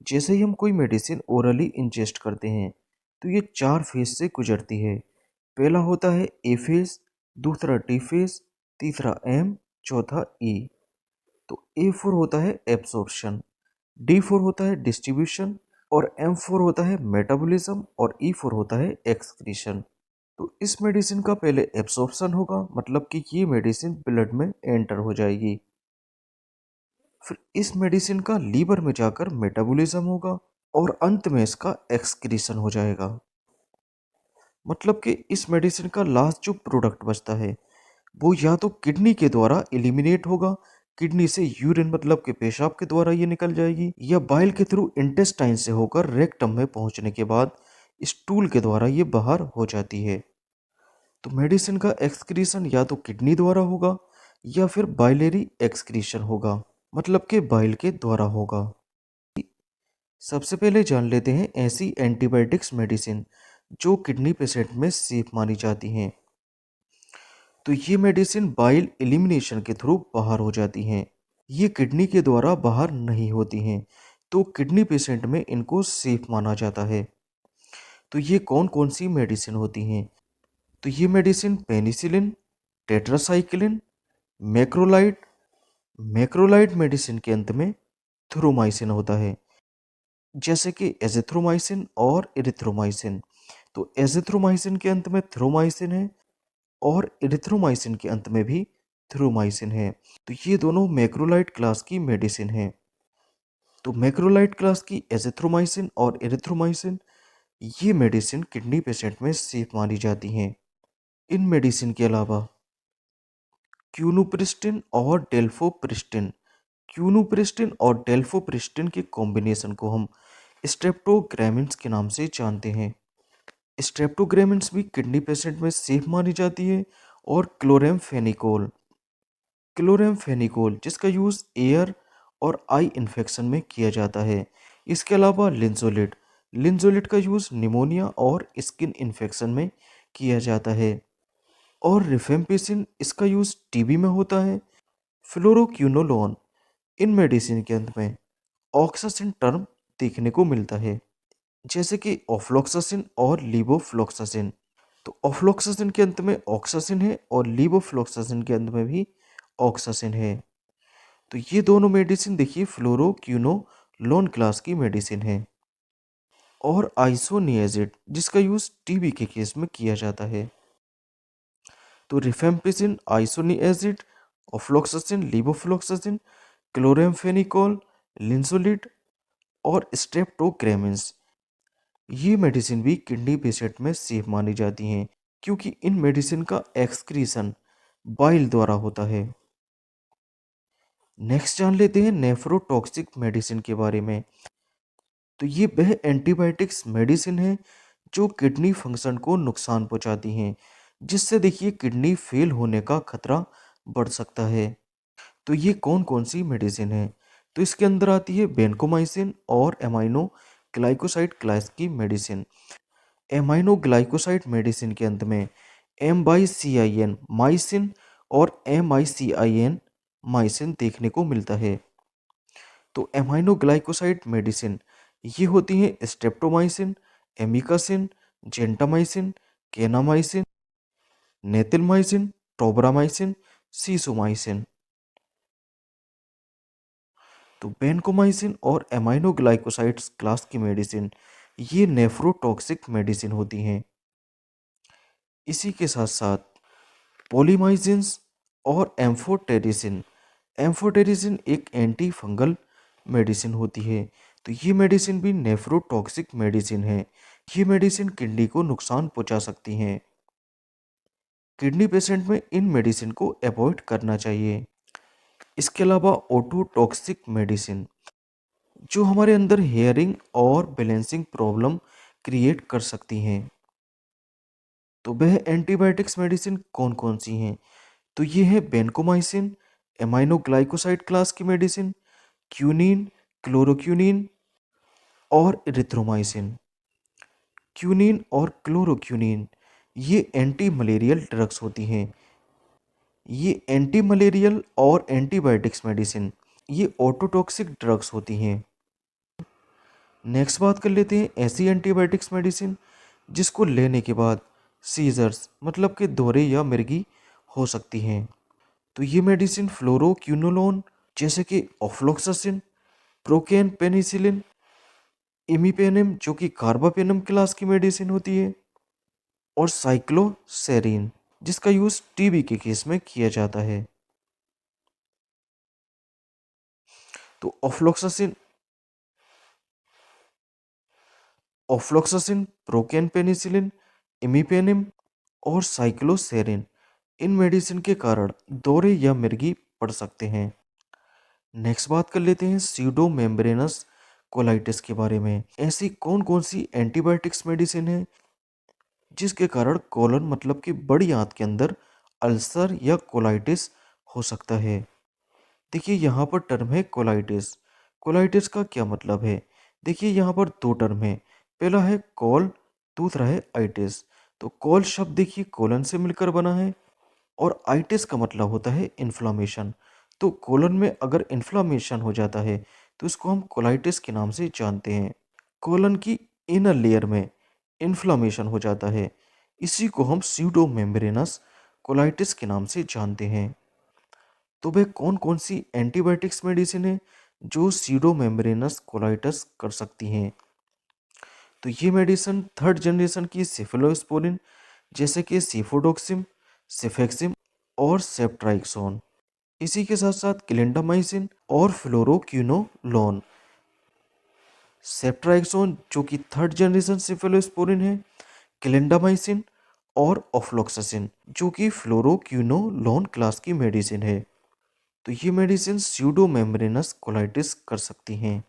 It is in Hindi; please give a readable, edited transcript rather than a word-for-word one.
जैसे ही हम कोई मेडिसिन ओरली इंजेस्ट करते हैं तो ये 4 फेज से गुजरती है। पहला होता है ए फेज, दूसरा डी फेज, तीसरा एम, चौथा ई। तो A4 होता है एब्सॉर्प्शन, D4 होता है डिस्ट्रीब्यूशन और M4 होता है मेटाबॉलिज्म और E4 होता है एक्सक्रीशन। तो इस मेडिसिन का पहले एब्सॉर्प्शन होगा, मतलब कि ये मेडिसिन ब्लड में एंटर हो जाएगी। फिर इस मेडिसिन का लीवर में जाकर मेटाबॉलिज्म होगा और अंत में इसका एक्सक्रीशन हो जाएगा। मतलब कि इस मेडिसिन का लास्ट जो प्रोडक्ट बचता है वो या तो किडनी के द्वारा एलिमिनेट होगा, किडनी से यूरिन मतलब कि पेशाब के द्वारा ये निकल जाएगी, या बाइल के थ्रू इंटेस्टाइन से होकर रेक्टम में पहुंचने के बाद स्टूल के द्वारा ये बाहर हो जाती है। तो मेडिसिन का एक्सक्रीशन या तो किडनी द्वारा होगा या फिर बाइलेरी एक्सक्रीशन होगा, मतलब कि बाइल के द्वारा होगा। सबसे पहले जान लेते हैं ऐसी एंटीबायोटिक्स मेडिसिन जो किडनी पेशेंट में सेफ मानी जाती हैं। तो ये मेडिसिन बाइल एलिमिनेशन के थ्रू बाहर हो जाती हैं। ये किडनी के द्वारा बाहर नहीं होती हैं, तो किडनी पेशेंट में इनको सेफ माना जाता है। तो ये कौन कौन सी मेडिसिन होती हैं? तो ये medicine penicillin, tetracycline, macrolide. Macrolide medicine के अंत में थ्रोमाइसिन होता है, जैसे कि एजिथ्रोमाइसिन और एरिथ्रोमाइसिन। तो एजिथ्रोमाइसिन के अंत में थ्रोमाइसिन है और एरिथ्रोमाइसिन के अंत में भी थ्रोमाइसिन है। तो ये दोनों मैक्रोलाइड क्लास की मेडिसिन हैं। तो मैक्रोलाइड क्लास की एजिथ्रोमाइसिन और एरिथ्रोमाइसिन ये मेडिसिन किडनी पेशेंट में सेफ मानी जाती हैं। इन मेडिसिन के अलावा क्यूनुप्रिस्टिन और डेल्फोप्रिस्टिन, क्यूनुप्रिस्टिन और डेल्फोप्रिस्टिन के कॉम्बिनेशन को हम स्ट्रेप्टोग्रामिन्स के नाम से जानते हैं। स्ट्रेप्टोग्रामिन्स भी किडनी पेशेंट में सेफ मानी जाती है। और क्लोरेमफेनिकोल, क्लोरेमफेनिकोल जिसका यूज़ एयर और आई इन्फेक्शन में किया जाता है। इसके अलावा लिंजोलिड, लिंजोलिड का यूज़ निमोनिया और स्किन इन्फेक्शन में किया जाता है। और रिफेम्पिसिन, इसका यूज़ टीबी में होता है। फ्लोरोक्यूनोलोन, इन मेडिसिन के अंत में ऑक्सासिन टर्म देखने को मिलता है, जैसे कि ऑफ्लॉक्सासिन और लीवोफ्लॉक्सासिन। तो ऑफ्लॉक्सासिन के अंत में ऑक्सासिन है और लीवोफ्लॉक्सासिन के अंत में भी ऑक्सासिन है। तो ये दोनों मेडिसिन देखिए फ्लोरोक्यूनोलोन क्लास की मेडिसिन है। और आइसोनियाजिड जिसका यूज़ टीबी के केस में किया जाता है। तो रिफेम्पिसिन, आइसोनियाजिड, ऑफ्लॉक्सासिन, लीवोफ्लॉक्सासिन, क्लोरेमफेनिकोल, लिंसोलिड और स्ट्रेप्टोग्रामिन्स, ये मेडिसिन भी किडनी पेशेंट में सेफ मानी जाती हैं, क्योंकि इन मेडिसिन का एक्सक्रीशन बाइल द्वारा होता है। नेक्स्ट जान लेते हैं नेफ्रोटॉक्सिक मेडिसिन के बारे में। तो ये वह एंटीबायोटिक्स मेडिसिन है जो किडनी फंक्शन को नुकसान पहुंचाती हैं, जिससे देखिए किडनी फेल होने का खतरा बढ़ सकता है। तो ये कौन कौन सी मेडिसिन है? तो इसके अंदर आती है बेनकोमाइसिन और एमाइनो ग्लाइकोसाइड क्लास की मेडिसिन। एमाइनो ग्लाइकोसाइड मेडिसिन के अंत में M Y C I N mycin और M I C I N माइसिन देखने को मिलता है। तो एमाइनो ग्लाइकोसाइड मेडिसिन ये होती हैं streptomycin, amikacin, gentamicin, kanamycin, netilmicin, tobramycin, sisomicin. तो बेनकोमाइसिन और एमाइनो ग्लाइकोसाइड्स क्लास की मेडिसिन ये नेफ्रोटॉक्सिक मेडिसिन होती हैं। इसी के साथ साथ पोलीमाइसिन्स और एम्फोटेरिसिन, एम्फोटेरिसिन एक एंटी फंगल मेडिसिन होती है। तो ये मेडिसिन भी नेफ्रोटॉक्सिक मेडिसिन है। ये मेडिसिन किडनी को नुकसान पहुंचा सकती हैं। किडनी पेशेंट में इन मेडिसिन को अवॉइड करना चाहिए। इसके अलावा ओटोटॉक्सिक मेडिसिन जो हमारे अंदर हेयरिंग और बैलेंसिंग प्रॉब्लम क्रिएट कर सकती हैं। तो वह एंटीबायोटिक्स मेडिसिन कौन कौन सी हैं? तो ये है बेनकोमाइसिन, एमाइनो ग्लाइकोसाइड क्लास की मेडिसिन, क्यूनिन, क्लोरोक्यूनिन और इरिथ्रोमाइसिन। क्यूनिन और क्लोरोक्यूनिन ये एंटी मलेरियल ड्रग्स होती हैं। ये एंटी मलेरियल और एंटीबायोटिक्स मेडिसिन ये ऑटोटॉक्सिक ड्रग्स होती हैं। नेक्स्ट बात कर लेते हैं ऐसी एंटीबायोटिक्स मेडिसिन जिसको लेने के बाद सीजर्स मतलब कि दौरे या मिर्गी हो सकती हैं। तो ये मेडिसिन फ्लोरोक्विनोलोन जैसे कि ऑफ्लोक्सासिन, प्रोकेन पेनिसिलिन, इमीपेनेम जो कि कार्बापेनम क्लास की मेडिसिन होती है, और साइक्लोसेरिन जिसका यूज टीबी के केस में किया जाता है। तो ऑफ्लोक्सासिन, प्रोकेन पेनिसिलिन, इमीपेनेम और साइक्लोसेरिन इन मेडिसिन के कारण दौरे या मिर्गी पड़ सकते हैं। नेक्स्ट बात कर लेते हैं सीडो मेम्ब्रेनस कोलाइटिस के बारे में। ऐसी कौन कौन सी एंटीबायोटिक्स मेडिसिन है जिसके कारण कोलन मतलब कि बड़ी आंत के अंदर अल्सर या कोलाइटिस हो सकता है। देखिए यहाँ पर टर्म है कोलाइटिस। कोलाइटिस का क्या मतलब है? देखिए यहाँ पर दो टर्म है, पहला है कोल, दूसरा है आइटिस। तो कोल शब्द देखिए कोलन से मिलकर बना है और आइटिस का मतलब होता है इन्फ्लामेशन। तो कोलन में अगर इन्फ्लामेशन हो जाता है तो इसको हम कोलाइटिस के नाम से जानते हैं। कोलन की इनर लेयर में इन्फ्लामेशन हो जाता है, इसी को हम सीडो मेम्ब्रेनस कोलाइटिस के नाम से जानते हैं। तो वह कौन कौन सी एंटीबायोटिक्स मेडिसिन है जो सीडो मेम्ब्रेनस कोलाइटिस कर सकती हैं? तो ये मेडिसिन थर्ड जनरेशन की सेफेलोस्पोरिन जैसे कि सीफोडोक्सिम, सेफेक्सिम और सेप्ट्राइक्सोन, इसी के साथ साथ क्लिंडामाइसिन और फ्लोरोक्विनोलोन। सेप्ट्राइक्सोन जो कि थर्ड जनरेशन सेफेलोस्पोरिन है, क्लिंडामाइसिन और ऑफ्लोक्सासिन जो कि फ्लोरोक्विनोलोन क्लास की मेडिसिन है। तो ये मेडिसिन स्यूडो मेम्ब्रेनस कोलाइटिस कर सकती हैं।